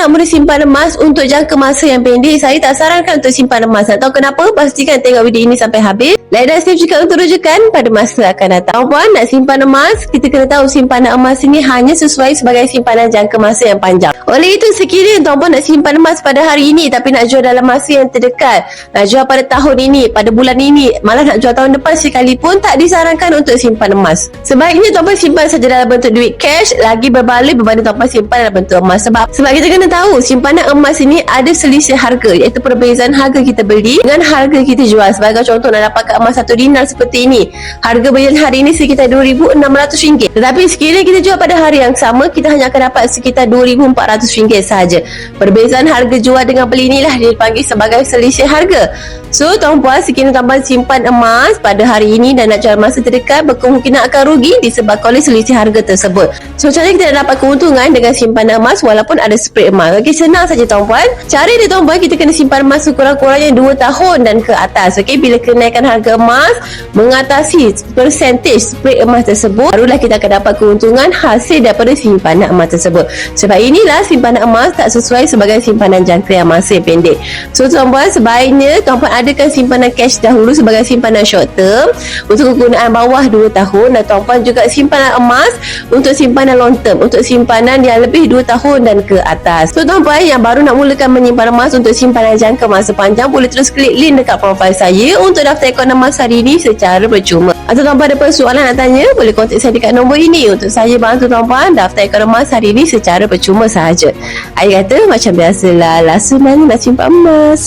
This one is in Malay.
mula simpan emas untuk jangka masa yang pendek, saya tak sarankan untuk simpan emas. Nak tahu kenapa? Pastikan tengok video ini sampai habis. Like dan save juga untuk rujukan pada masa akan datang. Puan, nak simpan emas, kita kena tahu simpanan emas ini hanya sesuai sebagai simpanan jangka masa yang panjang. Oleh itu, sekiranya tuan-puan nak simpan emas pada hari ini tapi nak jual dalam masa yang terdekat, nak jual pada tahun ini, pada bulan ini, malah nak jual tahun depan sekalipun, tak disarankan untuk simpan emas. Sebaiknya tuan-puan simpan saja dalam bentuk duit cash, lagi berbalik berbanding tuan-puan simpan dalam bentuk emas. Sebab kita kena tahu simpanan emas ini ada selisih harga, iaitu perbezaan harga kita beli dengan harga kita jual. Sebagai contoh, nak dapatkan emas 1 dinar seperti ini, harga berlian hari ini sekitar RM2,600, tetapi sekiranya kita jual pada hari yang sama, kita hanya akan dapat sekitar RM2,400 sahaja. Perbezaan harga jual dengan beli inilah dipanggil sebagai selisih harga. So tuan-puan, sekiranya tuan-puan simpan emas pada hari ini dan nak jual masa terdekat, berkemungkinan akan rugi disebabkan oleh selisih harga tersebut. So cara kita nak dapat keuntungan dengan simpanan emas walaupun ada spread emas? Okey, senang saja tuan-puan. Cara dia tuan-puan, kita kena simpan emas sekurang-kurangnya 2 tahun dan ke atas. Okey, bila kenaikan harga emas mengatasi persentage spread emas tersebut, barulah kita akan dapat keuntungan hasil daripada simpanan emas tersebut. Sebab inilah simpanan emas tak sesuai sebagai simpanan jangka yang masa pendek. So tuan-puan, sebaiknya tuan-puan adakan simpanan cash dahulu sebagai simpanan short term untuk kegunaan bawah 2 tahun, dan tuan-puan juga simpanan emas untuk simpanan long term, untuk simpanan yang lebih 2 tahun dan ke atas. So tuan-puan yang baru nak mulakan menyimpan emas untuk simpanan jangka masa panjang, boleh terus klik link dekat profil saya untuk daftar akaun emas hari ini secara percuma. Atau tuan-puan ada persoalan nak tanya, boleh kontak saya dekat nombor ini untuk saya bantu tuan-puan daftar akaun emas hari ini secara percuma sahaja. Saya kata macam biasalah, last month nak simpan emas.